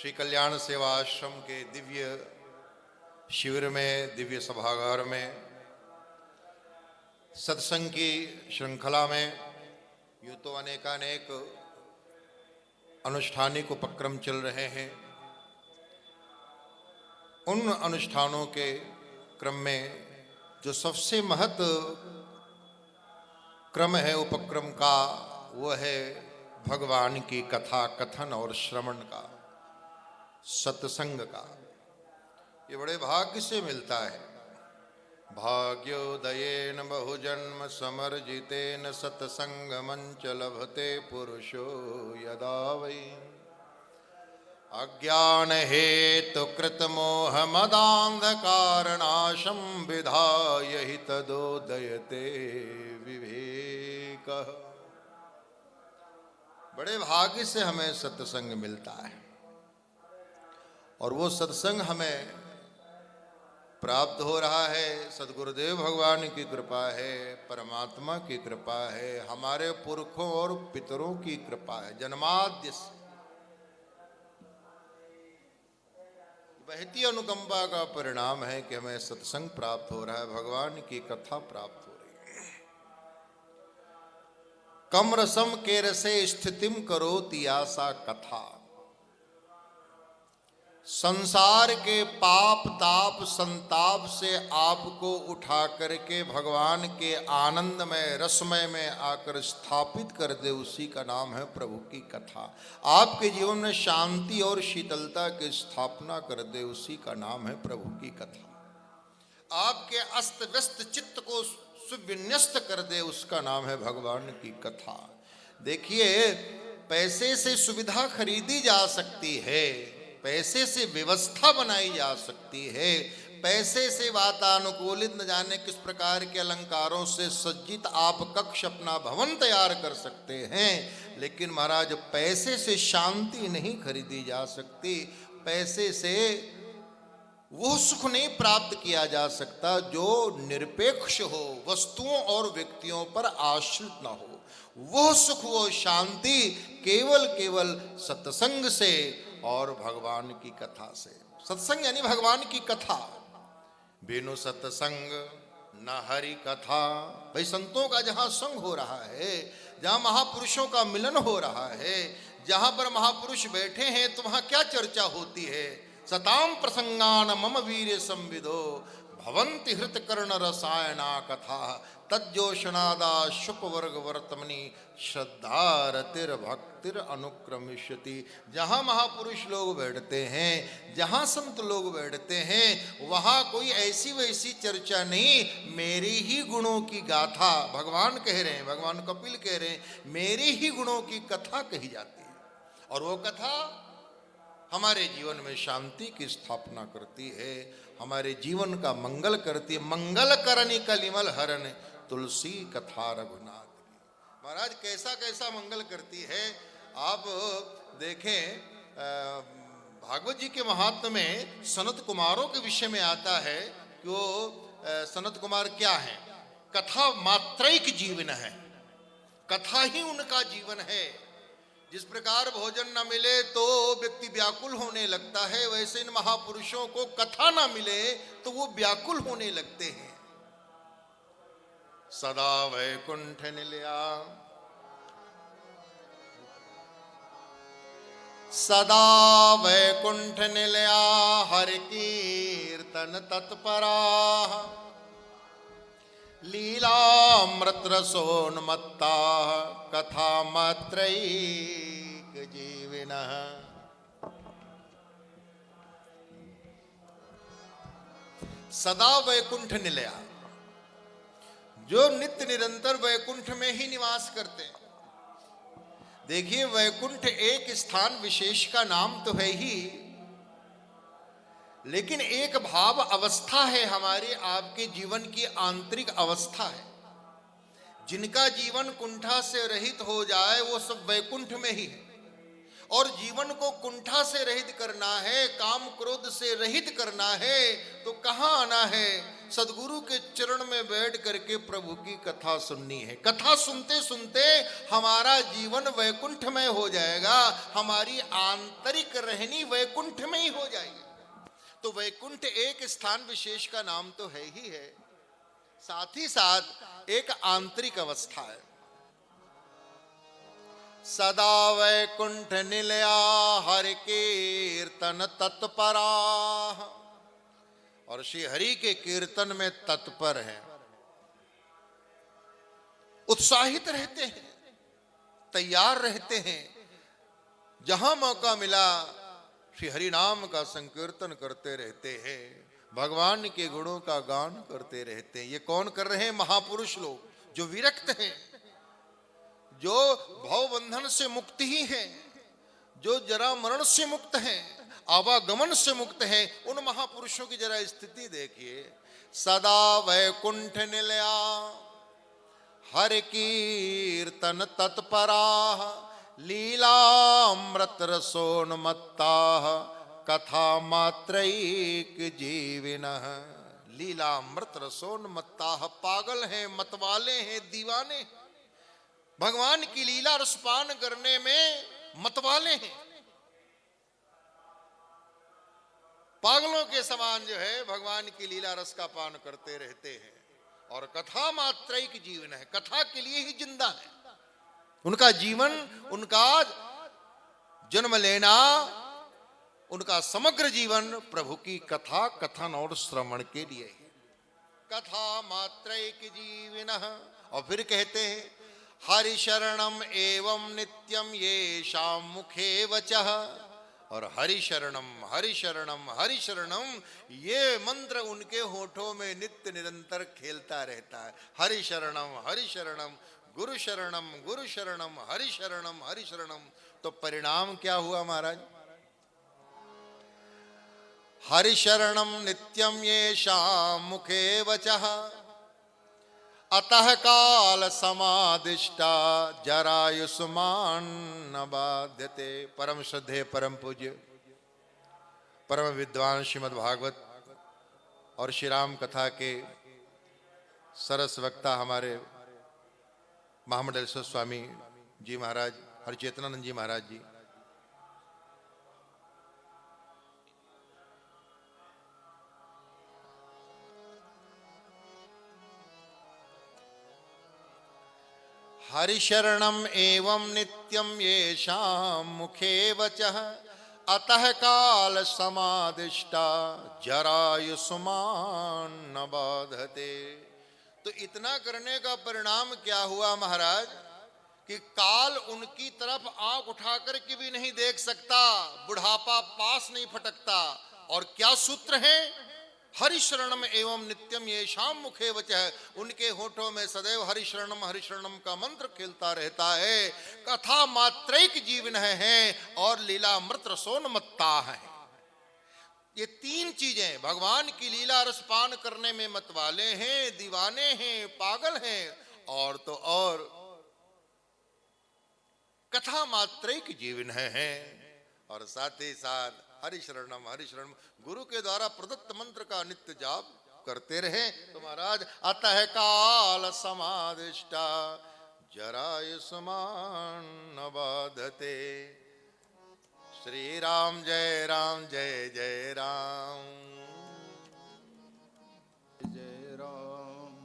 श्री कल्याण सेवा आश्रम के दिव्य शिविर में, दिव्य सभागार में, सत्संग की श्रृंखला में यूँ तो अनेकानेक अनुष्ठानिक उपक्रम चल रहे हैं। उन अनुष्ठानों के क्रम में जो सबसे महत्व क्रम है उपक्रम का, वो है भगवान की कथा कथन और श्रवण का, सत्संग का। ये बड़े भाग्य से मिलता है। भाग्योदयेन बहुजन्म समर्जितेन सत्संगमंच लभते पुरुषो यदा वै अज्ञान हेतु कृत मोह मदांधकारनाशं विधाय हि तदोदयते विवेकः। बड़े भाग्य से हमें सत्संग मिलता है और वो सत्संग हमें प्राप्त हो रहा है। सद्गुरुदेव भगवान की कृपा है, परमात्मा की कृपा है, हमारे पुरखों और पितरों की कृपा है। जन्माद्य से बहती अनुकंपा का परिणाम है कि हमें सत्संग प्राप्त हो रहा है, भगवान की कथा प्राप्त हो रही है। कम रसम के रसे स्थितिम करोति आसा कथा। संसार के पाप ताप संताप से आपको उठा करके भगवान के आनंदमय रसमय में आकर स्थापित कर दे, उसी का नाम है प्रभु की कथा। आपके जीवन में शांति और शीतलता की स्थापना कर दे, उसी का नाम है प्रभु की कथा। आपके अस्त व्यस्त चित्त को सुविन्यस्त कर दे, उसका नाम है भगवान की कथा। देखिए, पैसे से सुविधा खरीदी जा सकती है, पैसे से व्यवस्था बनाई जा सकती है, पैसे से वातानुकूलित न जाने किस प्रकार के अलंकारों से सज्जित आप कक्ष अपना भवन तैयार कर सकते हैं, लेकिन महाराज पैसे से शांति नहीं खरीदी जा सकती। पैसे से वो सुख नहीं प्राप्त किया जा सकता जो निरपेक्ष हो, वस्तुओं और व्यक्तियों पर आश्रित न हो। वो सुख, वो शांति केवल सत्संग से और भगवान की कथा से। सत्संग यानी भगवान की कथा। बिनु सत्संग न हरि कथा। भाई संतों का जहां संग हो रहा है, जहां महापुरुषों का मिलन हो रहा है, जहां पर महापुरुष बैठे हैं, तो वहां क्या चर्चा होती है? सताम प्रसंगान मम वीर्य संविदो भवंति हृत कर्ण रसायना कथा तज्जोषणादा शुप वर्ग वर्तमनी श्रद्धा रतिर भक्तिर अनुक्रमिष्यति। जहाँ महापुरुष लोग बैठते हैं, जहाँ संत लोग बैठते हैं, वहाँ कोई ऐसी वैसी चर्चा नहीं, मेरी ही गुणों की गाथा। भगवान कह रहे हैं, भगवान कपिल कह रहे हैं, मेरी ही गुणों की कथा कही जाती है और वो कथा हमारे जीवन में शांति की स्थापना करती है, हमारे जीवन का मंगल करती है। मंगल करनी कलिमल हरण तुलसी कथा रघुनाथ की। महाराज कैसा कैसा मंगल करती है। आप देखें, भागवत जी के महात्म्य में सनत कुमारों के विषय में आता है कि वो सनत कुमार क्या है? कथा मात्रैक जीवन है, कथा ही उनका जीवन है। जिस प्रकार भोजन न मिले तो व्यक्ति व्याकुल होने लगता है, वैसे इन महापुरुषों को कथा न मिले तो वो व्याकुल होने लगते हैं। सदा वैकुंठ निलया, सदा वैकुंठ निलया हरि कीर्तन तत्परा लीलामृत रसोन्मत्ता कथा मात्रैक जीविनः। सदा वैकुंठ निलया, जो नित्य निरंतर वैकुंठ में ही निवास करते हैं। देखिए, वैकुंठ एक स्थान विशेष का नाम तो है ही, लेकिन एक भाव अवस्था है, हमारे आपके जीवन की आंतरिक अवस्था है। जिनका जीवन कुंठा से रहित हो जाए वो सब वैकुंठ में ही है। और जीवन को कुंठा से रहित करना है, काम क्रोध से रहित करना है, तो कहाँ आना है? सदगुरु के चरण में बैठ करके प्रभु की कथा सुननी है। कथा सुनते सुनते हमारा जीवन वैकुंठमय हो जाएगा, हमारी आंतरिक रहनी वैकुंठ में ही हो जाएगी। तो वैकुंठ एक स्थान विशेष का नाम तो है ही है, साथ ही साथ एक आंतरिक अवस्था है। सदा वैकुंठ निलया हरि कीर्तन तत्परा, और श्री हरि के कीर्तन में तत्पर है, उत्साहित रहते हैं, तैयार रहते हैं। जहां मौका मिला श्री हरि नाम का संकीर्तन करते रहते हैं, भगवान के गुणों का गान करते रहते हैं। ये कौन कर रहे हैं? महापुरुष लोग, जो विरक्त हैं, जो भवबंधन से मुक्त ही हैं, जो जरा मरण से मुक्त हैं, आवागमन से मुक्त हैं। उन महापुरुषों की जरा स्थिति देखिए। सदा वैकुंठ निलया हरि कीर्तन तत्परा, लीलामृत रसोन्मत्ता कथा मात्रैक जीविनः। लीलामृत रसोन्मत्ता, पागल हैं, मतवाले हैं, दीवाने, भगवान की लीला रसपान करने में मतवाले हैं। पागलों के समान जो है भगवान की लीला रस का पान करते रहते हैं। और कथा मात्रैक जीवन है, कथा के लिए ही जिंदा है। उनका जीवन, उनका जन्म लेना, उनका समग्र जीवन प्रभु की कथा कथन और श्रवण के लिए है। कथा मात्रैक जीविनः। और फिर कहते हैं हरि शरणम एवं नित्यम येषां मुखे वचः। और हरि शरणम हरि शरणम हरि शरणम, ये मंत्र उनके होठों में नित्य निरंतर खेलता रहता है। हरि शरणम हरि शरणम, गुरु शरणम गुरु शरणम, हरि शरणम हरि शरणम। तो परिणाम क्या हुआ महाराज? हरि शरणम नित्यम येषां मुखे वचः, अतः काल समादिष्टा जरायुष्मान न बाध्यते। परम श्रद्धेय परम पूज्य परम विद्वान श्रीमद् भागवत और श्री राम कथा के सरस वक्ता हमारे महामंडलेश्वर स्वामी जी महाराज, हरिचेतनानंद जी महाराज जी, हरि शरणम एवं नित्यम येषां मुखे वचः, अतः काल समादिष्टा जरायुष्मान न बाधते। तो इतना करने का परिणाम क्या हुआ महाराज? कि काल उनकी तरफ आंख उठाकर के भी नहीं देख सकता, बुढ़ापा पास नहीं फटकता। और क्या सूत्र है? हरि शरणम एवं नित्यम येषां मुखे वचः, उनके होठों में सदैव हरि शरणम का मंत्र खेलता रहता है। कथा मात्रैक जीवन है और लीलामृत रसोन्मत्ता है। ये तीन चीजें भगवान की लीला रसपान करने में मतवाले हैं, दीवाने हैं, पागल हैं, और तो और कथा मात्रैक जीवन है। और साथ ही साथ हरि शरणम गुरु के द्वारा प्रदत्त मंत्र का नित्य जाप करते रहे। तो महाराज अतः काल समादिष्टा जरायुष्मान न बाधते। श्री राम जय राम जय जय राम जय राम।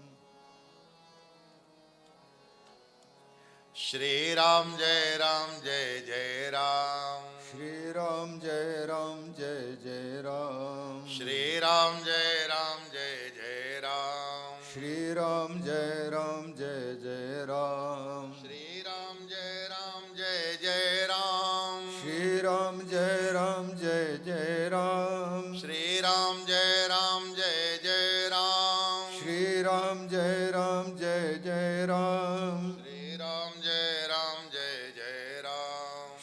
श्री राम जय राम जय जय राम। श्री राम जय राम जय जय राम। श्री राम जय राम जय जय राम। श्री राम जय राम जय जय राम। श्री राम जय राम जय जय राम। श्री राम जय राम जय जय राम। श्री राम जय राम जय जय राम। श्री राम जय राम जय जय राम। श्री राम जय राम जय जय राम।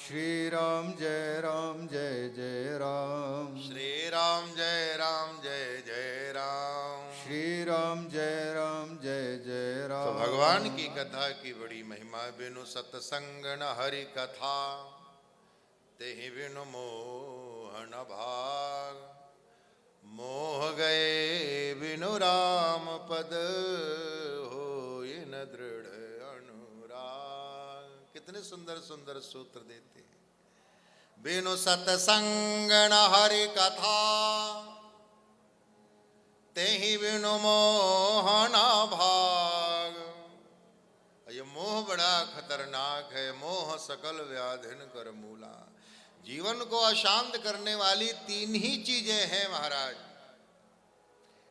श्री राम जय राम जय जय राम। श्री राम जय राम जय जय राम। श्री राम जय राम जय जय राम। तो भगवान की कथा की बड़ी महिमा, बिनु सत्संग न हरि कथा, तेहि बिनु मोह न भाग। मोह गए बिनु राम पद हो न दृढ़ अनुराग। कितने सुंदर सुंदर सूत्र देते हैं। बिनु सतसंग न हरि कथा, तेहि बिनु मोह न भाग। ये मोह बड़ा खतरनाक है। मोह सकल व्याधिन कर मूला। जीवन को अशांत करने वाली तीन ही चीजें हैं महाराज।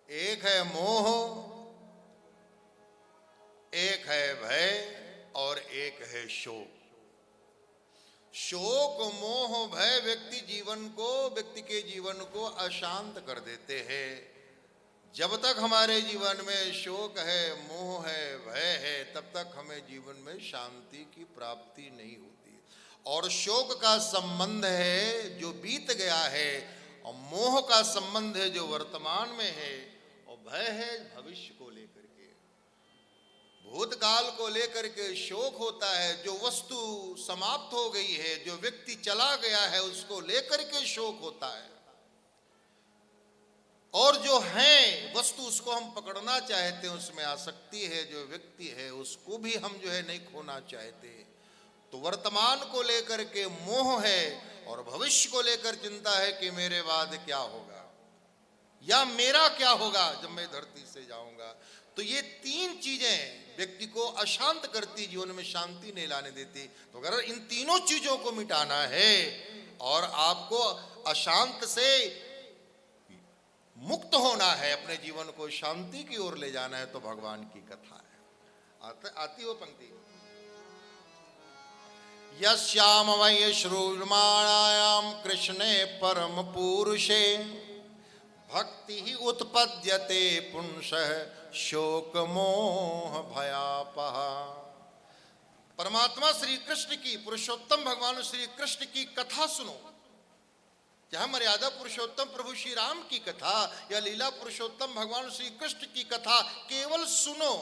एक है मोह, एक है भय और एक है शोक। शोक मोह भय व्यक्ति के जीवन को अशांत कर देते हैं। जब तक हमारे जीवन में शोक है, मोह है, भय है, तब तक हमें जीवन में शांति की प्राप्ति नहीं होती। और शोक का संबंध है जो बीत गया है, और मोह का संबंध है जो वर्तमान में है, और भय है भविष्य को लेकर के, भूतकाल को लेकर के शोक होता है। जो वस्तु समाप्त हो गई है, जो व्यक्ति चला गया है, उसको लेकर के शोक होता है। और जो है वस्तु, उसको हम पकड़ना चाहते हैं, उसमें आसक्ति है। जो व्यक्ति है उसको भी हम जो है नहीं खोना चाहते। तो वर्तमान को लेकर के मोह है, और भविष्य को लेकर चिंता है कि मेरे बाद क्या होगा या मेरा क्या होगा जब मैं धरती से जाऊंगा। तो ये तीन चीजें व्यक्ति को अशांत करती, जीवन में शांति नहीं लाने देती। तो अगर इन तीनों चीजों को मिटाना है और आपको अशांत से मुक्त होना है, अपने जीवन को शांति की ओर ले जाना है, तो भगवान की कथा है। आती वो पंक्ति, यस्याम वै श्रूयमाणायाम कृष्णे परम पुरुषे भक्ति ही उत्पद्यते पुंसः शोक मोह भयापः। परमात्मा श्री कृष्ण की, पुरुषोत्तम भगवान श्री कृष्ण की कथा सुनो। चाहे मर्यादा पुरुषोत्तम प्रभु श्री राम की कथा या लीला पुरुषोत्तम भगवान श्री कृष्ण की कथा केवल सुनो।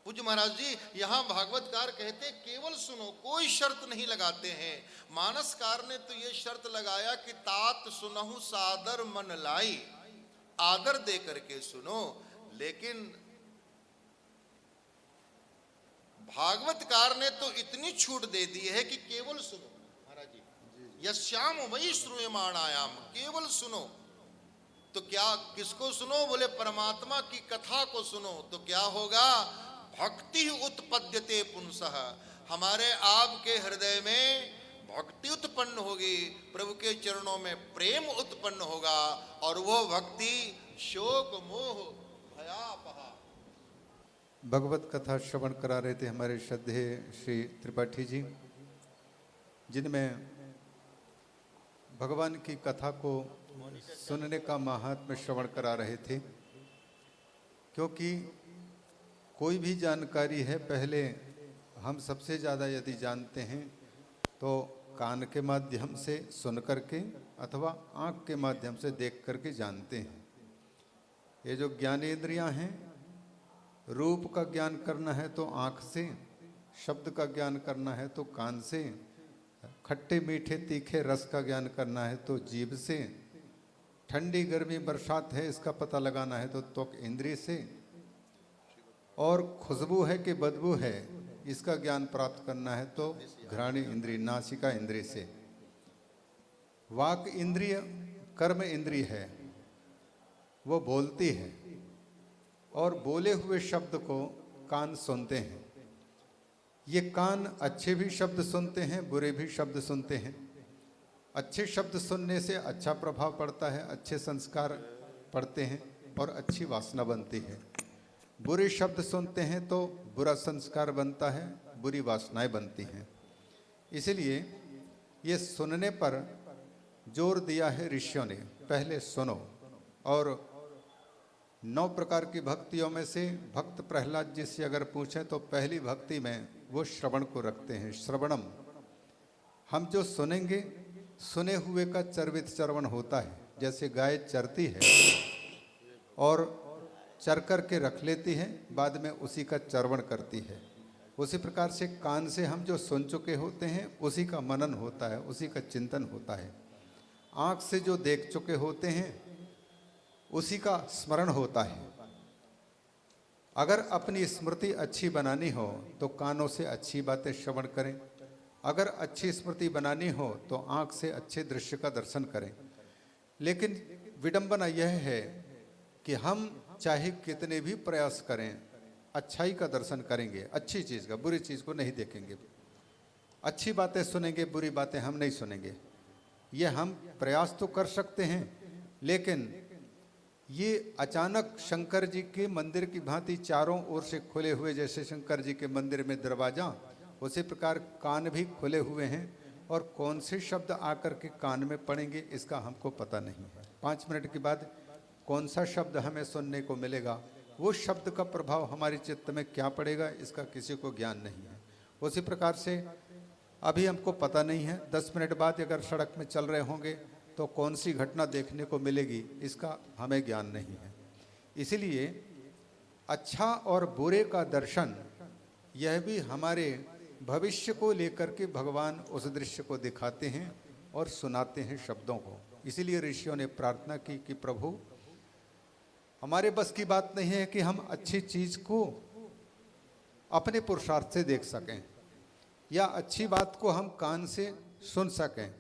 पूज्य महाराज जी यहाँ भागवतकार कहते केवल सुनो, कोई शर्त नहीं लगाते हैं। मानसकार ने तो ये शर्त लगाया कि तात सुनहु सादर मन लाई, आदर दे करके सुनो। लेकिन भागवतकार ने तो इतनी छूट दे दी है कि केवल सुनो। महाराज जी, यस्याम वै श्रूयमाणायाम, केवल सुनो। तो क्या किसको सुनो? बोले परमात्मा की कथा को सुनो। तो क्या होगा? भक्ति उत्पद्यते पुंसः, हमारे आपके हृदय में भक्ति उत्पन्न होगी, प्रभु के चरणों में प्रेम उत्पन्न होगा, और वो भक्ति शोक मोह भयापहा। भगवत कथा श्रवण करा रहे थे हमारे श्रद्धेय श्री त्रिपाठी जी, जिनमें भगवान की कथा को सुनने का महात्म्य श्रवण करा रहे थे। क्योंकि कोई भी जानकारी है, पहले हम सबसे ज़्यादा यदि जानते हैं तो कान के माध्यम से सुन करके अथवा आँख के माध्यम से देख करके जानते हैं। ये जो ज्ञानेंद्रियां हैं, रूप का ज्ञान करना है तो आँख से, शब्द का ज्ञान करना है तो कान से, खट्टे मीठे तीखे रस का ज्ञान करना है तो जीभ से, ठंडी गर्मी बरसात है इसका पता लगाना है तो त्वक इंद्रिय से, और खुशबू है कि बदबू है इसका ज्ञान प्राप्त करना है तो घ्राणी इंद्रिय, नासिका इंद्रिय से। वाक इंद्रिय कर्म इंद्रिय है, वो बोलती है, और बोले हुए शब्द को कान सुनते हैं। ये कान अच्छे भी शब्द सुनते हैं, बुरे भी शब्द सुनते हैं। अच्छे शब्द सुनने से अच्छा प्रभाव पड़ता है, अच्छे संस्कार पड़ते हैं और अच्छी वासना बनती है। बुरे शब्द सुनते हैं तो बुरा संस्कार बनता है, बुरी वासनाएं बनती हैं। इसलिए ये सुनने पर जोर दिया है ऋषियों ने, पहले सुनो। और 9 प्रकार की भक्तियों में से भक्त प्रहलाद जी से अगर पूछें तो पहली भक्ति में वो श्रवण को रखते हैं। श्रवणम, हम जो सुनेंगे, सुने हुए का चर्वित चरवण होता है। जैसे गाय चरती है और चर कर के रख लेती है, बाद में उसी का चरवण करती है, उसी प्रकार से कान से हम जो सुन चुके होते हैं उसी का मनन होता है, उसी का चिंतन होता है। आँख से जो देख चुके होते हैं उसी का स्मरण होता है। अगर अपनी स्मृति अच्छी बनानी हो तो कानों से अच्छी बातें श्रवण करें, अगर अच्छी स्मृति बनानी हो तो आंख से अच्छे दृश्य का दर्शन करें। लेकिन विडंबना यह है कि हम चाहे कितने भी प्रयास करें, अच्छाई का दर्शन करेंगे, अच्छी चीज़ का, बुरी चीज़ को नहीं देखेंगे। अच्छी बातें सुनेंगे, बुरी बातें हम नहीं सुनेंगे। ये हम प्रयास तो कर सकते हैं, लेकिन ये अचानक शंकर जी के मंदिर की भांति चारों ओर से खुले हुए, जैसे शंकर जी के मंदिर में दरवाजा, उसी प्रकार कान भी खुले हुए हैं, और कौन से शब्द आकर के कान में पड़ेंगे इसका हमको पता नहीं है। 5 मिनट के बाद कौन सा शब्द हमें सुनने को मिलेगा, वो शब्द का प्रभाव हमारे चित्त में क्या पड़ेगा, इसका किसी को ज्ञान नहीं है। उसी प्रकार से अभी हमको पता नहीं है 10 मिनट बाद अगर सड़क में चल रहे होंगे तो कौन सी घटना देखने को मिलेगी, इसका हमें ज्ञान नहीं है। इसलिए अच्छा और बुरे का दर्शन, यह भी हमारे भविष्य को लेकर के भगवान उस दृश्य को दिखाते हैं और सुनाते हैं शब्दों को। इसीलिए ऋषियों ने प्रार्थना की कि प्रभु, हमारे बस की बात नहीं है कि हम अच्छी चीज को अपने पुरुषार्थ से देख सकें या अच्छी बात को हम कान से सुन सकें।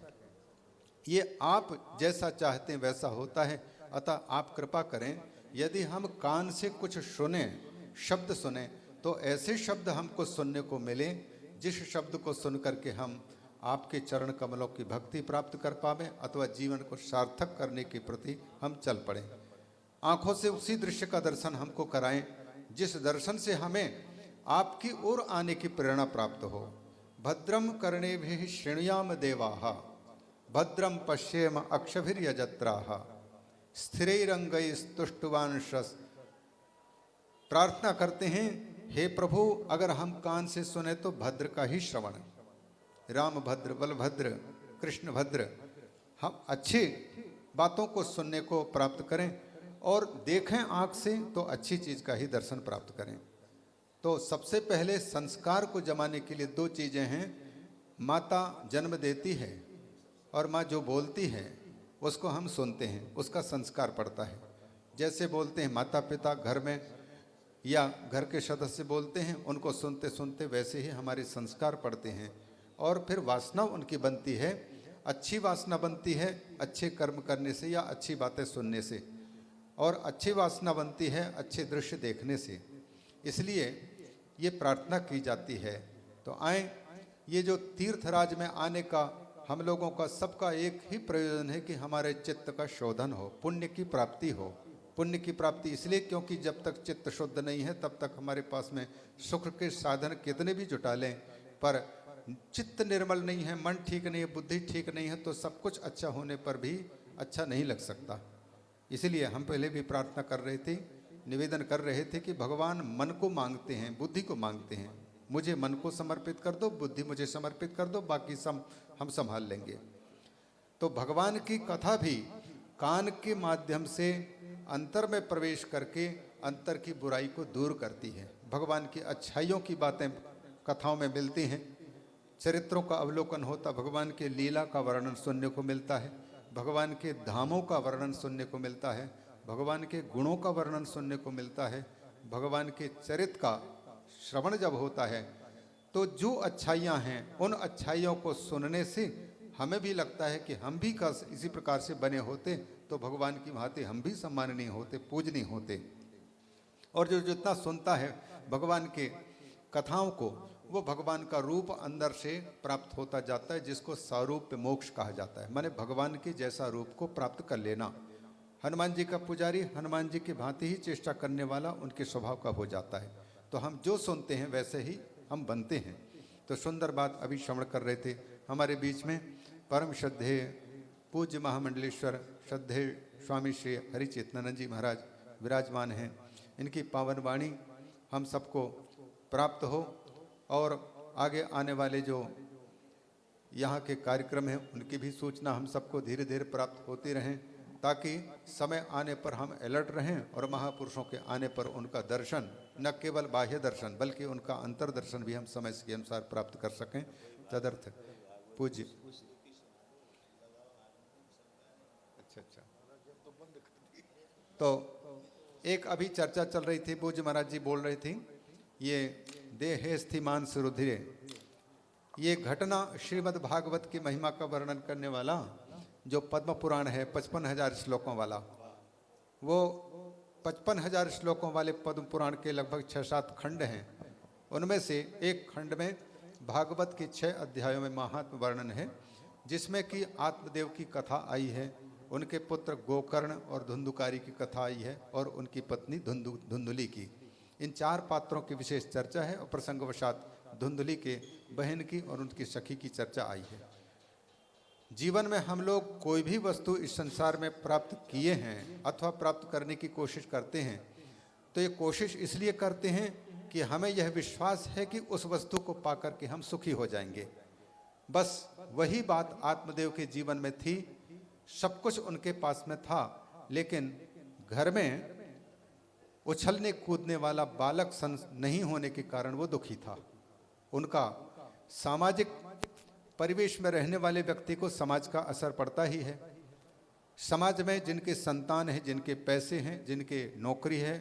ये आप जैसा चाहते हैं वैसा होता है, अतः आप कृपा करें, यदि हम कान से कुछ सुने, शब्द सुने, तो ऐसे शब्द हमको सुनने को मिले जिस शब्द को सुन करके हम आपके चरण कमलों की भक्ति प्राप्त कर पावें अथवा जीवन को सार्थक करने के प्रति हम चल पड़ें। आंखों से उसी दृश्य का दर्शन हमको कराएं जिस दर्शन से हमें आपकी ओर आने की प्रेरणा प्राप्त हो। भद्रम कर्णेभिः शृणुयाम देवाः, भद्रम पश्येम अक्षभिर्यजत्राः, स्थिरैरङ्गैस्तुष्टुवांशस्। प्रार्थना करते हैं, हे प्रभु, अगर हम कान से सुने तो भद्र का ही श्रवण, राम भद्र, बलभद्र, कृष्ण भद्र, हम अच्छी बातों को सुनने को प्राप्त करें, और देखें आँख से तो अच्छी चीज़ का ही दर्शन प्राप्त करें। तो सबसे पहले संस्कार को जमाने के लिए 2 चीज़ें हैं। माता जन्म देती है और माँ जो बोलती है उसको हम सुनते हैं, उसका संस्कार पड़ता है। जैसे बोलते हैं माता पिता घर में या घर के सदस्य बोलते हैं, उनको सुनते सुनते वैसे ही हमारे संस्कार पड़ते हैं, और फिर वासना उनकी बनती है। अच्छी वासना बनती है अच्छे कर्म करने से या अच्छी बातें सुनने से, और अच्छी वासना बनती है अच्छे दृश्य देखने से। इसलिए ये प्रार्थना की जाती है। तो आए, ये जो तीर्थराज में आने का हम लोगों का सबका एक ही प्रयोजन है कि हमारे चित्त का शोधन हो, पुण्य की प्राप्ति हो। पुण्य की प्राप्ति इसलिए क्योंकि जब तक चित्त शुद्ध नहीं है तब तक हमारे पास में सुख के साधन कितने भी जुटा लें, पर चित्त निर्मल नहीं है, मन ठीक नहीं है, बुद्धि ठीक नहीं है, तो सब कुछ अच्छा होने पर भी अच्छा नहीं लग सकता। इसलिए हम पहले भी प्रार्थना कर रहे थे, निवेदन कर रहे थे कि भगवान मन को मांगते हैं, बुद्धि को मांगते हैं। मुझे मन को समर्पित कर दो, बुद्धि मुझे समर्पित कर दो, बाकी सब हम संभाल लेंगे। तो भगवान की कथा भी कान के माध्यम से अंतर में प्रवेश करके अंतर की बुराई को दूर करती है। भगवान की अच्छाइयों की बातें कथाओं में मिलती हैं, चरित्रों का अवलोकन होता, भगवान के लीला का वर्णन सुनने को मिलता है, भगवान के धामों का वर्णन सुनने को मिलता है, भगवान के गुणों का वर्णन सुनने को मिलता है, भगवान के चरित्र का श्रवण जब होता है तो जो अच्छाइयाँ हैं उन अच्छाइयों को सुनने से हमें भी लगता है कि हम भी इसी प्रकार से बने होते तो भगवान की भांति हम भी सम्माननीय होते, पूजनीय होते। और जो जितना सुनता है भगवान के कथाओं को, वो भगवान का रूप अंदर से प्राप्त होता जाता है, जिसको सारूप्य मोक्ष कहा जाता है। माने भगवान के जैसा रूप को प्राप्त कर लेना। हनुमान जी का पुजारी हनुमान जी की भांति ही चेष्टा करने वाला उनके स्वभाव का हो जाता है। तो हम जो सुनते हैं वैसे ही हम बनते हैं। तो सुंदर बात अभी श्रवण कर रहे थे। हमारे बीच में परम श्रद्धेय पूज्य महामंडलेश्वर श्रद्धेय स्वामी श्री हरि चेतनानंद जी महाराज विराजमान हैं। इनकी पावन वाणी हम सबको प्राप्त हो, और आगे आने वाले जो यहाँ के कार्यक्रम हैं उनकी भी सूचना हम सबको धीरे धीरे प्राप्त होती रहें, ताकि समय आने पर हम अलर्ट रहें और महापुरुषों के आने पर उनका दर्शन, न केवल बाह्य दर्शन बल्कि उनका अंतर दर्शन भी हम समय के अनुसार प्राप्त कर सकें। तदर्थ पूज्य अच्छा तो एक अभी चर्चा चल रही थी, पूज्य महाराज जी बोल रहे थे, ये देहेस्थि मांस रुधिरे, ये घटना श्रीमद् भागवत की महिमा का वर्णन करने वाला जो पद्म पुराण है 55,000 श्लोकों वाला, वो 55,000 श्लोकों वाले पद्म पुराण के लगभग 6-7 खंड हैं। उनमें से एक खंड में भागवत के 6 अध्यायों में महात्म वर्णन है, जिसमें कि आत्मदेव की कथा आई है, उनके पुत्र गोकर्ण और धुंधुकारी की कथा आई है, और उनकी पत्नी धुंधुली की। इन 4 पात्रों की विशेष चर्चा है, और प्रसंगवशात धुंधुली के बहन की और उनकी सखी की चर्चा आई है। जीवन में हम लोग कोई भी वस्तु इस संसार में प्राप्त किए हैं अथवा प्राप्त करने की कोशिश करते हैं, तो ये कोशिश इसलिए करते हैं कि हमें यह विश्वास है कि उस वस्तु को पाकर के हम सुखी हो जाएंगे। बस वही बात आत्मदेव के जीवन में थी। सब कुछ उनके पास में था, लेकिन घर में उछलने कूदने वाला बालक नहीं होने के कारण वो दुखी था। उनका सामाजिक परिवेश में रहने वाले व्यक्ति को समाज का असर पड़ता ही है। समाज में जिनके संतान हैं, जिनके पैसे हैं, जिनके नौकरी है,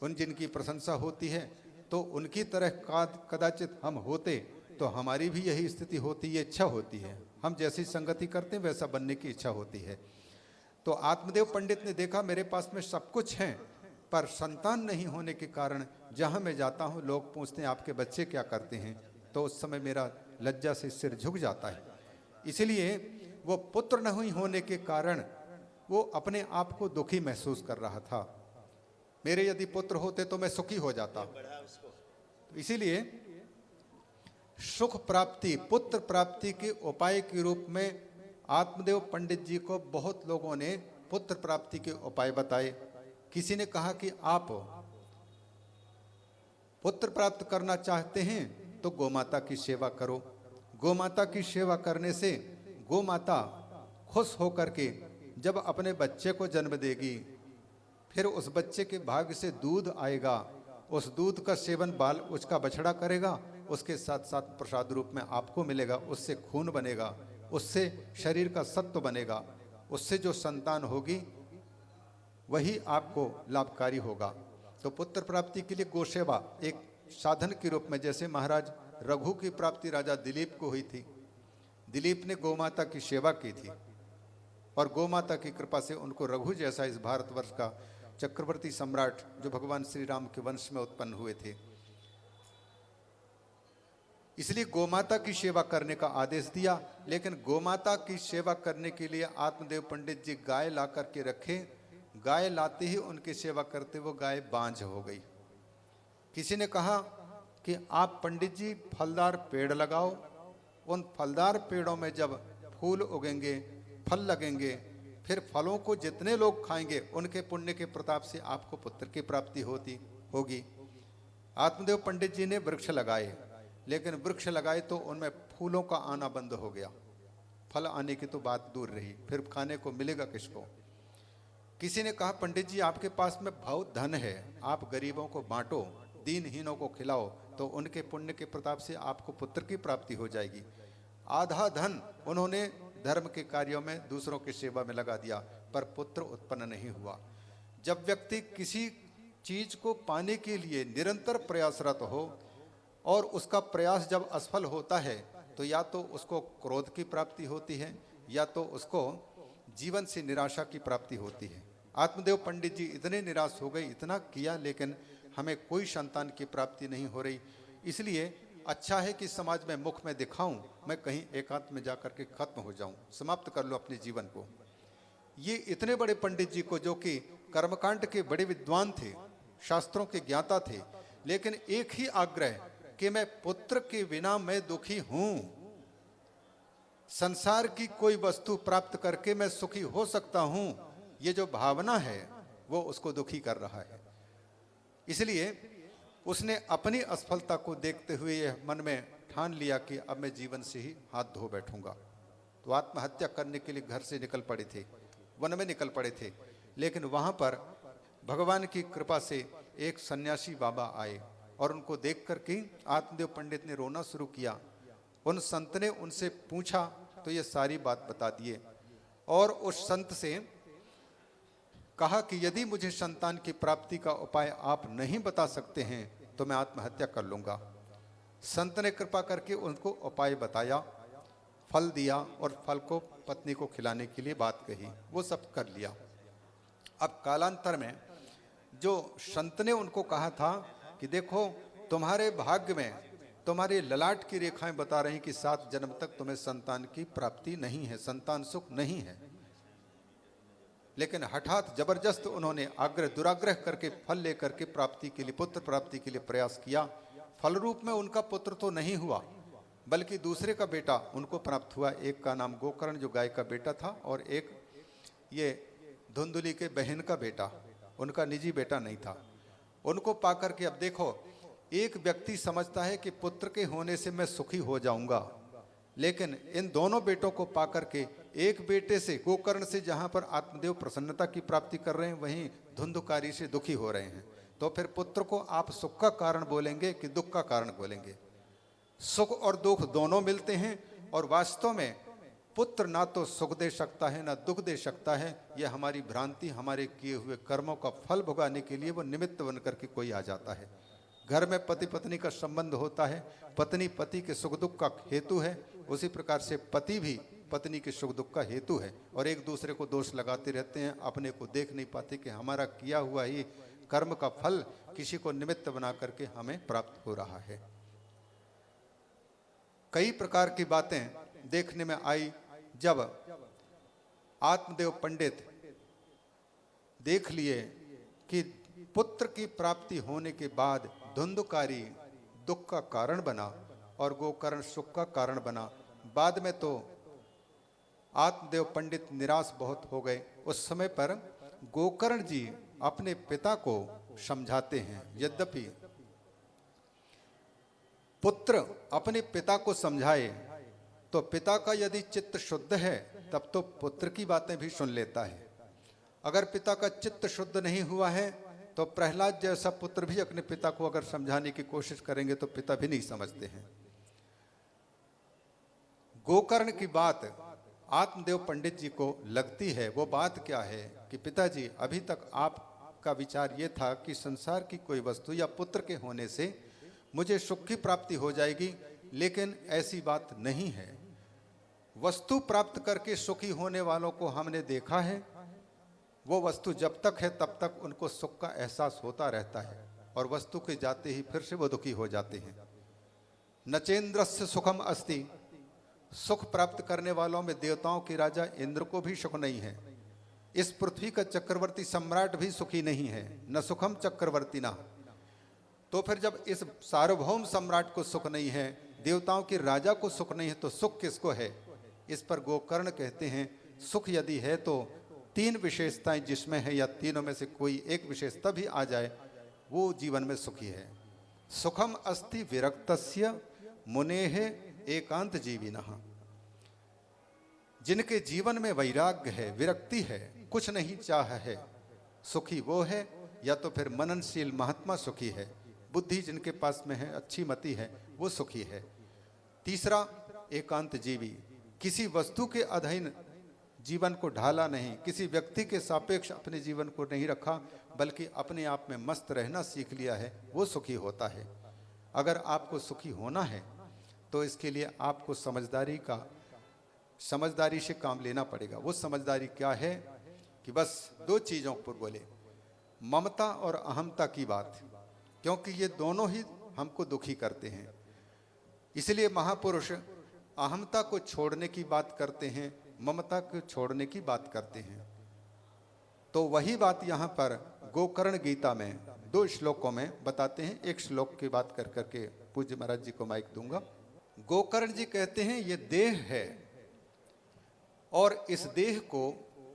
जिनकी प्रशंसा होती है, तो उनकी तरह कदाचित हम होते तो हमारी भी यही स्थिति होती, ये इच्छा होती है। हम जैसी संगति करते हैं वैसा बनने की इच्छा होती है। तो आत्मदेव पंडित ने देखा मेरे पास में सब कुछ है, पर संतान नहीं होने के कारण जहाँ मैं जाता हूँ लोग पूछते हैं आपके बच्चे क्या करते हैं, तो उस समय मेरा लज्जा से सिर झुक जाता है। इसलिए वो पुत्र नहीं होने के कारण वो अपने आप को दुखी महसूस कर रहा था। मेरे यदि पुत्र होते तो मैं सुखी हो जाता। तो इसीलिए सुख प्राप्ति, पुत्र प्राप्ति के उपाय के रूप में आत्मदेव पंडित जी को बहुत लोगों ने पुत्र प्राप्ति के उपाय बताए। किसी ने कहा कि आप पुत्र प्राप्त करना चाहते हैं तो गोमाता की सेवा करो। गोमाता की सेवा करने से गोमाता खुश होकर के जब अपने बच्चे को जन्म देगी, फिर उस बच्चे के भाग्य से दूध आएगा, उस दूध का सेवन बाल उसका बछड़ा करेगा, उसके साथ साथ प्रसाद रूप में आपको मिलेगा, उससे खून बनेगा, उससे शरीर का सत्व बनेगा, उससे जो संतान होगी वही आपको लाभकारी होगा। तो पुत्र प्राप्ति के लिए गोसेवा एक साधन के रूप में, जैसे महाराज रघु की प्राप्ति राजा दिलीप को हुई थी, दिलीप ने गोमाता की सेवा की थी और गोमाता की कृपा से उनको रघु जैसा इस भारतवर्ष का चक्रवर्ती सम्राट जो भगवान श्री राम के वंश में उत्पन्न हुए थे। इसलिए गोमाता की सेवा करने का आदेश दिया। लेकिन गोमाता की सेवा करने के लिए आत्मदेव पंडित जी गाय ला करके रखे। गाय लाते ही उनकी सेवा करते वो गाय बांझ हो गई। किसी ने कहा कि आप पंडित जी फलदार पेड़ लगाओ, उन फलदार पेड़ों में जब फूल उगेंगे, फल लगेंगे, फिर फलों को जितने लोग खाएंगे उनके पुण्य के प्रताप से आपको पुत्र की प्राप्ति होगी। आत्मदेव पंडित जी ने वृक्ष लगाए, लेकिन वृक्ष लगाए तो उनमें फूलों का आना बंद हो गया, फल आने की तो बात दूर रही, फिर खाने को मिलेगा किसको। किसी ने कहा पंडित जी आपके पास में बहुत धन है, आप गरीबों को बांटो, दीनहीनों को खिलाओ, तो उनके पुण्य के प्रताप से आपको पुत्र की प्राप्ति हो जाएगी। आधा धन उन्होंने धर्म के कार्यों में दूसरों की सेवा में लगा दिया, पर पुत्र उत्पन्न नहीं हुआ। जब व्यक्ति किसी चीज को पाने के लिए निरंतर प्रयासरत हो और उसका प्रयास जब असफल होता है, तो या तो उसको क्रोध की प्राप्ति होती है या तो उसको जीवन से निराशा की प्राप्ति होती है। आत्मदेव पंडित जी इतने निराश हो गए, इतना किया, लेकिन हमें कोई संतान की प्राप्ति नहीं हो रही। इसलिए अच्छा है कि समाज में मुख में दिखाऊं, मैं कहीं एकांत में जाकर के खत्म हो जाऊं, समाप्त कर लो अपने जीवन को। ये इतने बड़े पंडित जी को, जो कि कर्मकांड के बड़े विद्वान थे, शास्त्रों के ज्ञाता थे, लेकिन एक ही आग्रह कि मैं पुत्र के बिना मैं दुखी हूं, संसार की कोई वस्तु प्राप्त करके मैं सुखी हो सकता हूं, ये जो भावना है वो उसको दुखी कर रहा है। इसलिए उसने अपनी असफलता को देखते हुए यह मन में ठान लिया कि अब मैं जीवन से ही हाथ धो बैठूंगा। तो आत्महत्या करने के लिए घर से निकल पड़े थे, वन में निकल पड़े थे। लेकिन वहां पर भगवान की कृपा से एक सन्यासी बाबा आए और उनको देख करके आत्मदेव पंडित ने रोना शुरू किया। उन संत ने उनसे पूछा तो ये सारी बात बता दिए और उस संत से कहा कि यदि मुझे संतान की प्राप्ति का उपाय आप नहीं बता सकते हैं तो मैं आत्महत्या कर लूंगा। संत ने कृपा करके उनको उपाय बताया, फल दिया और फल को पत्नी को खिलाने के लिए बात कही, वो सब कर लिया। अब कालांतर में जो संत ने उनको कहा था कि देखो तुम्हारे भाग्य में तुम्हारे ललाट की रेखाएं बता रही कि 7 जन्म तक तुम्हें संतान की प्राप्ति नहीं है, संतान सुख नहीं है। लेकिन हठात जबरदस्त उन्होंने आग्रह दुराग्रह करके फल लेकर के प्राप्ति के लिए, पुत्र प्राप्ति के लिए प्रयास किया। फल रूप में उनका पुत्र तो नहीं हुआ, बल्कि दूसरे का बेटा उनको प्राप्त हुआ। एक का नाम गोकर्ण जो गाय का बेटा था, और एक ये धुंधुली के बहन का बेटा, उनका निजी बेटा नहीं था। उनको पाकर के अब देखो, एक व्यक्ति समझता है कि पुत्र के होने से मैं सुखी हो जाऊंगा, लेकिन इन दोनों बेटों को पाकर के एक बेटे से, गोकर्ण से जहां पर आत्मदेव प्रसन्नता की प्राप्ति कर रहे हैं, वहीं धुंधुकारी से दुखी हो रहे हैं। तो फिर पुत्र को आप सुख का कारण बोलेंगे कि दुख का कारण बोलेंगे? सुख और दुख दोनों मिलते हैं, और वास्तव में पुत्र ना तो सुख दे सकता है ना दुख दे सकता है। यह हमारी भ्रांति, हमारे किए हुए कर्मों का फल भुगाने के लिए वो निमित्त बनकर के कोई आ जाता है। घर में पति पत्नी का संबंध होता है, पत्नी पति के सुख दुख का हेतु है, उसी प्रकार से पति भी पत्नी के सुख दुख का हेतु है। और एक दूसरे को दोष लगाते रहते हैं, अपने को देख नहीं पाते कि हमारा किया हुआ ही कर्म का फल किसी को निमित्त बना करके हमें प्राप्त हो रहा है। कई प्रकार की बातें देखने में आई जब आत्मदेव पंडित देख लिए कि पुत्र की प्राप्ति होने के बाद धुंधुकारी दुख का कारण बना और गोकर्ण सुख का कारण बना। बाद में तो आत्मदेव पंडित निराश बहुत हो गए। उस समय पर गोकर्ण जी अपने पिता को समझाते हैं। यद्यपि पुत्र अपने पिता को समझाए तो पिता का यदि चित्त शुद्ध है तब तो पुत्र की बातें भी सुन लेता है। अगर पिता का चित्त शुद्ध नहीं हुआ है तो प्रहलाद जैसा पुत्र भी अपने पिता को अगर समझाने की कोशिश करेंगे तो पिता भी नहीं समझते हैं। गोकर्ण की बात आत्मदेव पंडित जी को लगती है। वो बात क्या है कि पिताजी, अभी तक आपका विचार ये था कि संसार की कोई वस्तु या पुत्र के होने से मुझे सुख की प्राप्ति हो जाएगी, लेकिन ऐसी बात नहीं है। वस्तु प्राप्त करके सुखी होने वालों को हमने देखा है, वो वस्तु जब तक है तब तक उनको सुख का एहसास होता रहता है, और वस्तु के जाते ही फिर से वो दुखी हो जाते हैं। नचेंद्रस्य सुखम अस्ति, सुख प्राप्त करने वालों में देवताओं के राजा इंद्र को भी सुख नहीं है। इस पृथ्वी का चक्रवर्ती सम्राट भी सुखी नहीं है, न सुखम चक्रवर्ती ना। तो फिर जब इस सार्वभौम सम्राट को सुख नहीं है, देवताओं के राजा को सुख नहीं है, तो सुख किसको है? इस पर गोकर्ण कहते हैं सुख यदि है तो 3 विशेषताएं जिसमें है, या तीनों में से कोई एक विशेषता भी आ जाए, वो जीवन में सुखी है। सुखम अस्ति विरक्तस्य मुनेः एकांत जीविनः, जिनके जीवन में वैराग्य है, विरक्ति है, कुछ नहीं चाह है, सुखी वो है। या तो फिर मननशील महात्मा सुखी है, बुद्धि जिनके पास में है, अच्छी मति है, वो सुखी है। तीसरा एकांत जीवी, किसी वस्तु के अधीन जीवन को ढाला नहीं, किसी व्यक्ति के सापेक्ष अपने जीवन को नहीं रखा, बल्कि अपने आप में मस्त रहना सीख लिया है, वो सुखी होता है। अगर आपको सुखी होना है तो इसके लिए आपको समझदारी से काम लेना पड़ेगा। वो समझदारी क्या है कि बस 2 चीज़ों पर बोले, ममता और अहमता की बात, क्योंकि ये दोनों ही हमको दुखी करते हैं। इसलिए महापुरुष अहमता को छोड़ने की बात करते हैं, ममता को छोड़ने की बात करते हैं। तो वही बात यहाँ पर गोकर्ण गीता में 2 श्लोकों में बताते हैं। एक श्लोक की बात कर करके पूज्य महाराज जी को माइक दूंगा। गोकर्ण जी कहते हैं ये देह है, और इस देह को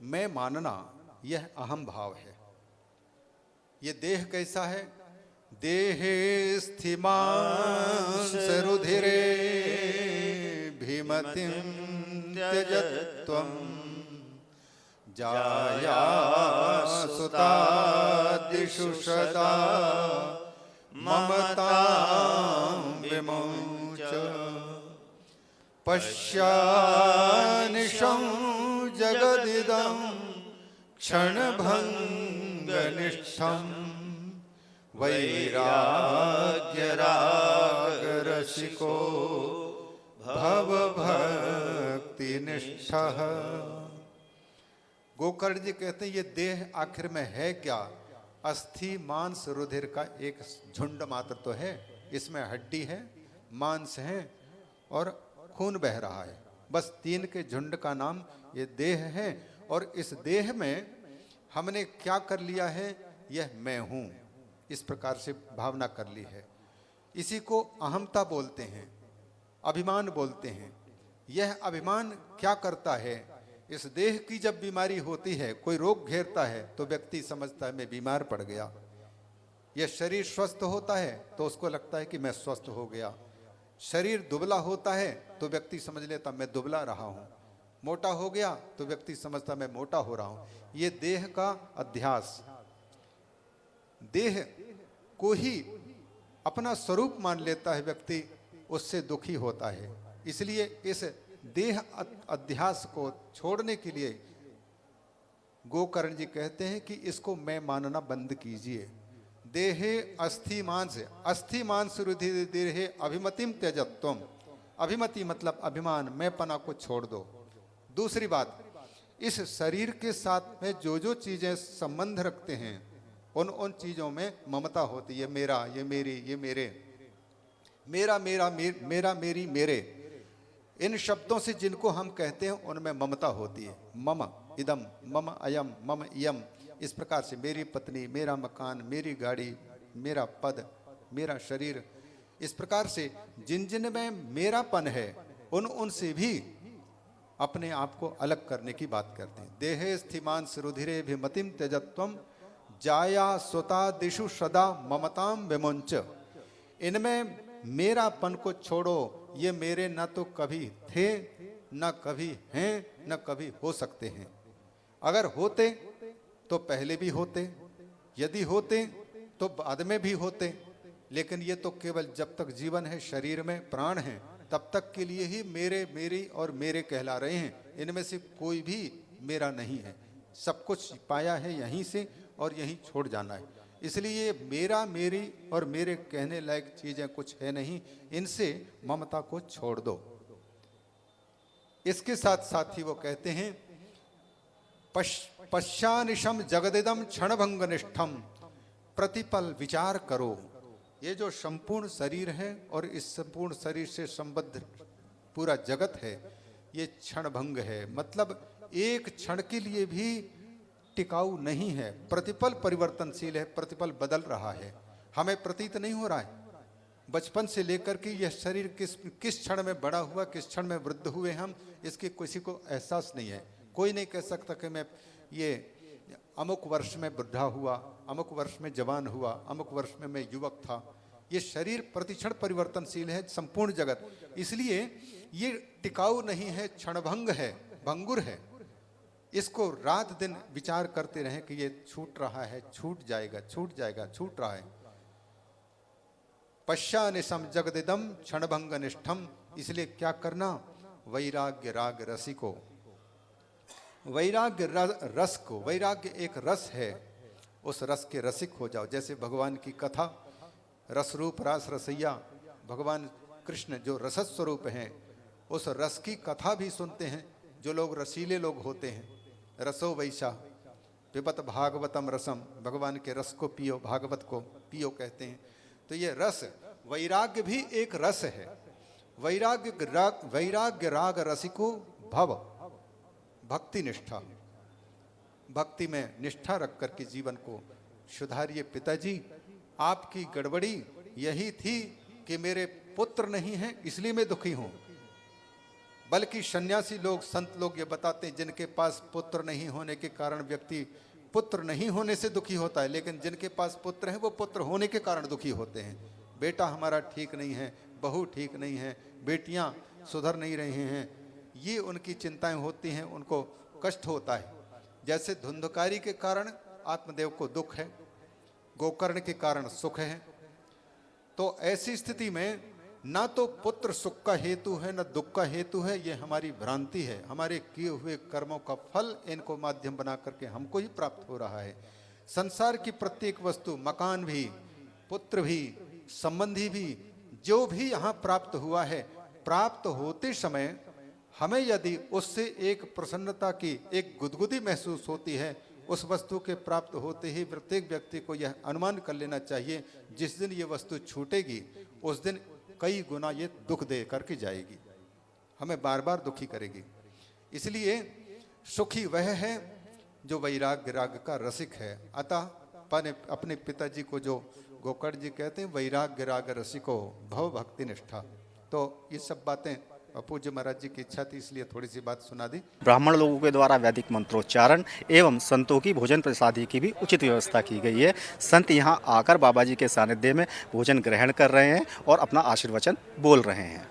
मैं मानना यह अहम भाव है। ये देह कैसा है? देहे स्थिमांस रुधिरे भीमतिं त्यजत्वं जाया सुतादिषु सदा ममतां विमुच पश्यानिशं जगदिदं क्षणभंग निष्ठम वैराग्य राग रसिको भव भक्ति निष्ठः। गोकर्ण जी कहते हैं ये देह आखिर में है क्या? अस्थि मांस रुधिर का एक झुंड मात्र तो है। इसमें हड्डी है, मांस है और खून बह रहा है। बस तीन के झुंड का नाम ये देह है। और इस देह में हमने क्या कर लिया है? यह मैं हूं, इस प्रकार से भावना कर ली है। इसी को अहमता बोलते हैं, अभिमान बोलते हैं। यह अभिमान क्या करता है? इस देह की जब बीमारी होती है, कोई रोग घेरता है, तो व्यक्ति समझता है मैं बीमार पड़ गया। यह शरीर स्वस्थ होता है तो उसको लगता है कि मैं स्वस्थ हो गया। शरीर दुबला होता है तो व्यक्ति समझ लेता मैं दुबला रहा हूं। मोटा हो गया तो व्यक्ति समझता मैं मोटा हो रहा हूं। ये देह का अध्यास, देह को ही अपना स्वरूप मान लेता है व्यक्ति, उससे दुखी होता है। इसलिए इस देह अध्यास को छोड़ने के लिए गोकर्ण जी कहते हैं कि इसको मैं मानना बंद कीजिए। देहे अस्थि मांस रुधिर देहे अभिमतिम त्यजत्वम। अभिमति मतलब अभिमान, मैंपना को छोड़ दो। दूसरी बात, इस शरीर के साथ में जो जो चीजें संबंध रखते हैं उन चीजों में ममता होती है। मेरा, ये मेरी, ये मेरे, मेरा मेरा मेरी मेरे, इन शब्दों से जिनको हम कहते हैं उनमें ममता होती है। मम इदम, मम अयम, मम इयम, इस प्रकार से मेरी पत्नी, मेरा मकान, मेरी गाड़ी, मेरा पद, मेरा शरीर, इस प्रकार से जिन जिन में मेरापन है उनसे भी अपने आप को अलग करने की बात करते हैं। देहे स्थिमांस रुधिरे भिमतिम त्यजत्वम जाया स्वता दिशु सदा ममताम विमुंच। इनमें मेरापन को छोड़ो। ये मेरे न तो कभी थे, न कभी हैं, न कभी हो सकते हैं। अगर होते तो पहले भी होते, यदि होते तो बाद में भी होते। लेकिन ये तो केवल जब तक जीवन है, शरीर में प्राण है, तब तक के लिए ही मेरे, मेरी और मेरे कहला रहे हैं। इनमें से कोई भी मेरा नहीं है। सब कुछ पाया है यहीं से और यहीं छोड़ जाना है। इसलिए मेरा, मेरी और मेरे कहने लायक चीजें कुछ है नहीं। इनसे ममता को छोड़ दो। इसके साथ साथ ही वो कहते हैं पश्चानिशम जगदिदम क्षणभंग निष्ठम, प्रतिपल विचार करो। ये जो संपूर्ण शरीर है और इस संपूर्ण शरीर से संबद्ध पूरा जगत है, ये क्षणभंग है। मतलब एक क्षण के लिए भी टिकाऊ नहीं है। प्रतिपल परिवर्तनशील है, प्रतिपल बदल रहा है। हमें प्रतीत नहीं हो रहा है बचपन से लेकर के यह शरीर किस क्षण में बड़ा हुआ, किस क्षण में वृद्ध हुए हम, इसके किसी को एहसास नहीं है। कोई नहीं कह सकता कि मैं ये अमुक वर्ष में वृद्धा हुआ, अमुक वर्ष में जवान हुआ, अमुक वर्ष में मैं युवक था। ये शरीर प्रतिक्षण परिवर्तनशील है, संपूर्ण जगत। इसलिए ये टिकाऊ नहीं है, क्षणभंग है, भंगुर है। इसको रात दिन विचार करते रहें कि ये छूट रहा है, छूट जाएगा, छूट जाएगा, छूट रहा है। पश्चानिशम जगदिदम क्षणभंग निष्ठम। इसलिए क्या करना? वैराग्य राग रसिको, वैराग्य रस को, वैराग्य एक रस है, उस रस के रसिक हो जाओ। जैसे भगवान की कथा, रस रूप रास रसैया, भगवान कृष्ण जो रसस स्वरूप हैं, उस रस की कथा भी सुनते हैं जो लोग रसीले लोग होते हैं। रसो वैशा पिबत भागवतम रसम, भगवान के रस को पियो, भागवत को पियो कहते हैं। तो ये रस, वैराग्य भी एक रस है। वैराग्य राग रसिको भव, भक्ति निष्ठा, भक्ति में निष्ठा रख करके जीवन को सुधारिए। पिताजी, आपकी गड़बड़ी यही थी कि मेरे पुत्र नहीं हैं इसलिए मैं दुखी हूं। बल्कि सन्यासी लोग, संत लोग ये बताते हैं जिनके पास पुत्र नहीं होने के कारण व्यक्ति पुत्र नहीं होने से दुखी होता है, लेकिन जिनके पास पुत्र है वो पुत्र होने के कारण दुखी होते हैं। बेटा हमारा ठीक नहीं है, बहू ठीक नहीं है, बेटियां सुधर नहीं रही हैं, ये उनकी चिंताएं होती हैं, उनको कष्ट होता है। जैसे धुंधकारी के कारण आत्मदेव को दुख है, गोकर्ण के कारण सुख है। तो ऐसी स्थिति में ना तो पुत्र सुख का हेतु है न दुख का हेतु है, ये हमारी भ्रांति है। हमारे किए हुए कर्मों का फल इनको माध्यम बना करके हमको ही प्राप्त हो रहा है। संसार की प्रत्येक वस्तु, मकान भी, पुत्र भी, संबंधी भी, जो भी यहाँ प्राप्त हुआ है, प्राप्त होते समय हमें यदि उससे एक प्रसन्नता की एक गुदगुदी महसूस होती है, उस वस्तु के प्राप्त होते ही प्रत्येक व्यक्ति को यह अनुमान कर लेना चाहिए, जिस दिन ये वस्तु छूटेगी उस दिन कई गुना ये दुख दे करके जाएगी, हमें बार बार दुखी करेगी। इसलिए सुखी वह है जो वैराग्य राग का रसिक है। अतः अपने पिताजी को जो गोकर्ण जी कहते हैं, वैराग्य राग रसिको भव भक्ति निष्ठा। तो ये सब बातें पूज्य महाराज जी की इच्छा थी, इसलिए थोड़ी सी बात सुना दी। ब्राह्मण लोगों के द्वारा वैदिक मंत्रोच्चारण एवं संतों की भोजन प्रसादी की भी उचित व्यवस्था की गई है। संत यहाँ आकर बाबा जी के सानिध्य में भोजन ग्रहण कर रहे हैं और अपना आशीर्वचन बोल रहे हैं।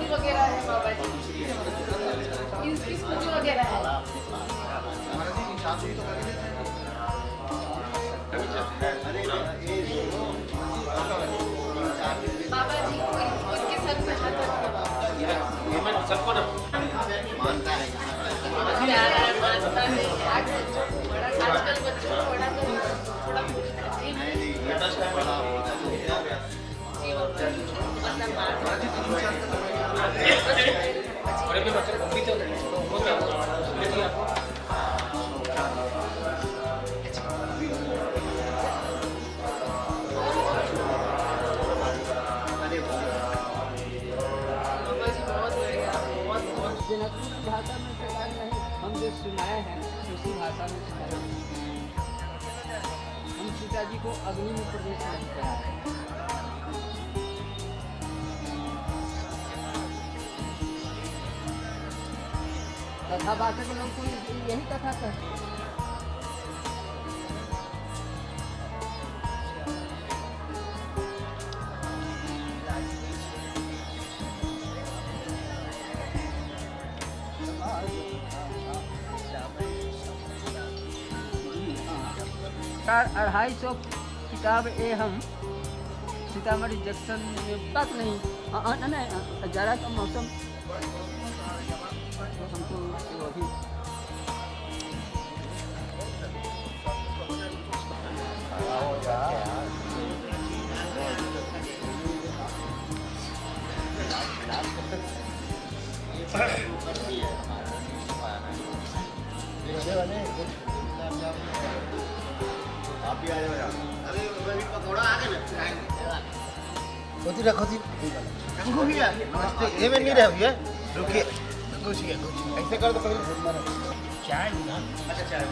वगैरह है बाबा जी, स्कूटी वगैरह है। बाबा जी उनके सर पे हाथ रखना। सबको ना मानता है मानता है। आजकल बच्चों को बड़ा थोड़ा और अभी बच्चे भी चल रहे हैं जनकपुर भाषा में सिखाया नहीं, हम जो सुनाए हैं उसी भाषा में सिखाया। हम सीता जी को अग्नि में प्रवेश नहीं कराए। कथा वाचक लोग को यही कथा कहते हैं। चार 250 किताब ये हम सीतामढ़ी जंक्शन में तक नहीं जाड़ा का मौसम हमको अभी खोती रखो थी भैया नमस्ते ये में नहीं रहे भैया रुकिए घुसिए ऐसे कर तो पहले चाय ना अच्छा चाय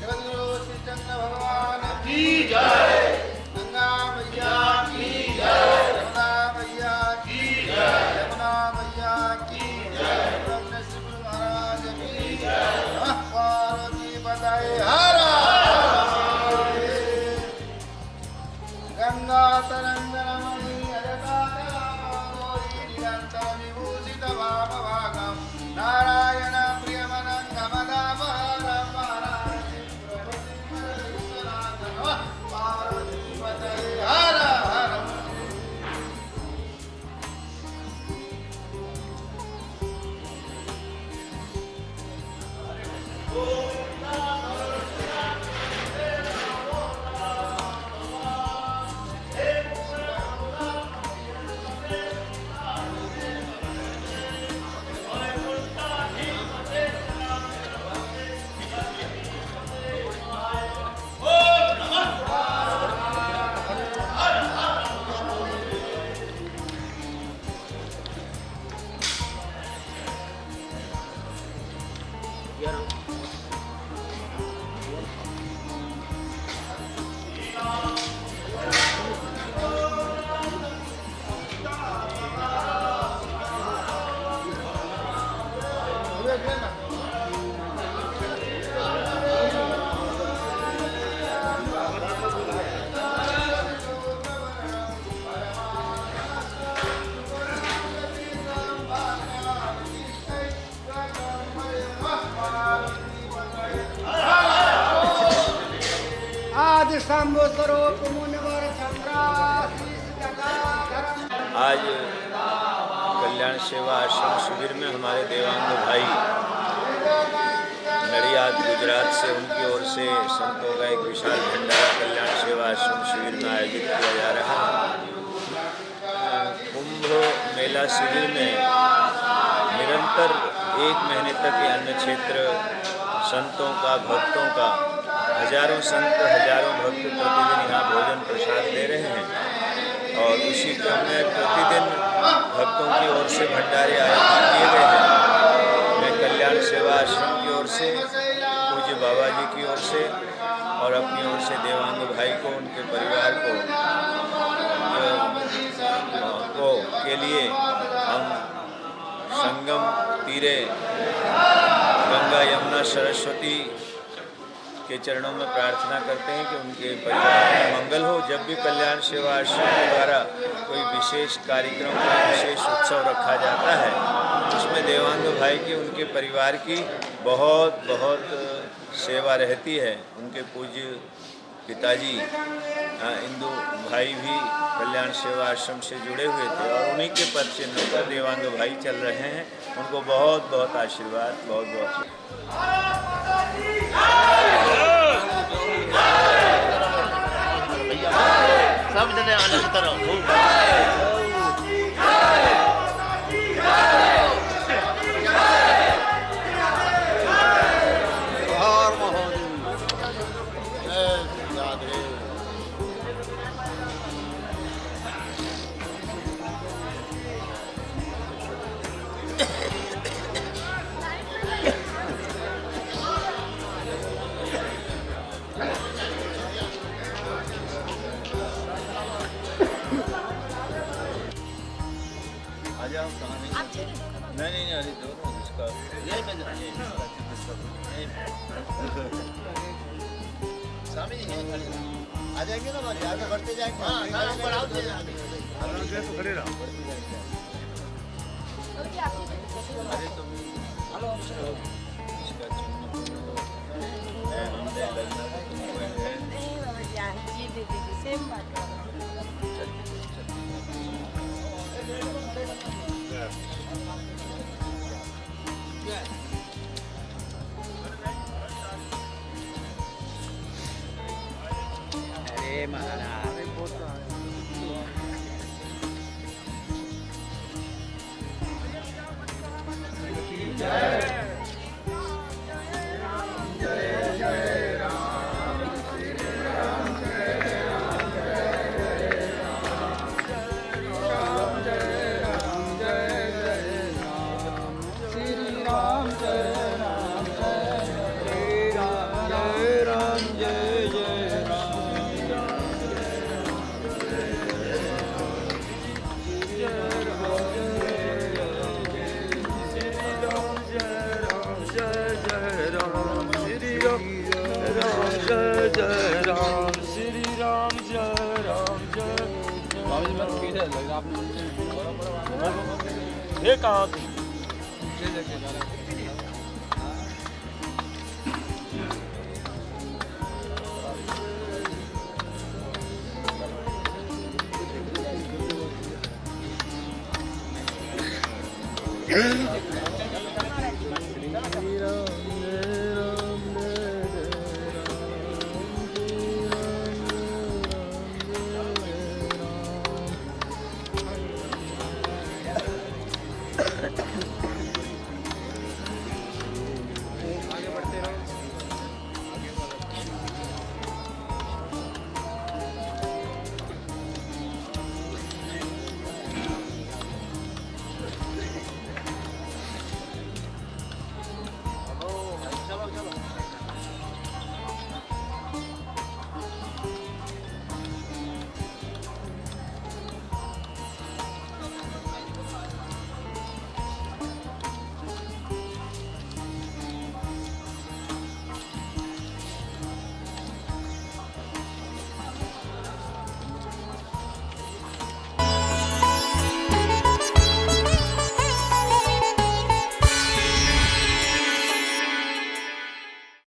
जगद्गुरु श्री चंद्र भगवान की जय। गंगा मैया की जय। यमुना मैया की जय। यमुना मैया की जय। ब्रह्म श्री गुरु महाराज की जय। नमः पार्वती पतये हर गंगा तरंगरमणि निरंतर विभूषित भागम नारायण प्रियमनंगमदापहरं पार्वती पतये हर हर। आदि शंभु स्वरूप मुनिवर चंद्राशीष गंगाधरम। आज कल्याण सेवा आश्रम शिविर में हमारे देवांग भाई नडियाद गुजरात से उनकी ओर से संतों का एक विशाल भंडारा कल्याण सेवा आश्रम शिविर में आयोजित किया जा रहा है। कुंभ मेला शिविर में निरंतर 1 महीने तक ये अन्न क्षेत्र संतों का भक्तों का हजारों संत हजारों भक्त प्रतिदिन यहाँ भोजन प्रसाद ले रहे हैं और उसी क्रम में प्रतिदिन भक्तों की ओर से भंडारे आयोजित किए गए हैं। मैं कल्याण सेवा आश्रम की ओर से पूज्य बाबा जी की ओर से और अपनी ओर से देवांग भाई को उनके परिवार को के लिए हम संगम तीरे गंगा यमुना सरस्वती के चरणों में प्रार्थना करते हैं कि उनके परिवार में मंगल हो। जब भी कल्याण सेवा आश्रम के द्वारा कोई विशेष कार्यक्रम कोई विशेष उत्सव रखा जाता है उसमें देवांग भाई की उनके परिवार की बहुत बहुत सेवा रहती है। उनके पूज्य पिताजी इंदु भाई भी कल्याण सेवा आश्रम से जुड़े हुए थे और उन्हीं के पद चिन्ह पर देवांग भाई चल रहे हैं। उनको बहुत बहुत आशीर्वाद, बहुत बहुत सब जने आनंद रहो। नहीं अरे दो इसका स्वामी जी आ जाएंगे ना आगे बढ़ते जाएंगे। हाँ बढ़ाओ तो खड़े रहो। अरे तुम इसका चिन्ह है हमने लगना तुमको है नहीं बाबा जी दे दीजिए सेम बात जय महाराज। जय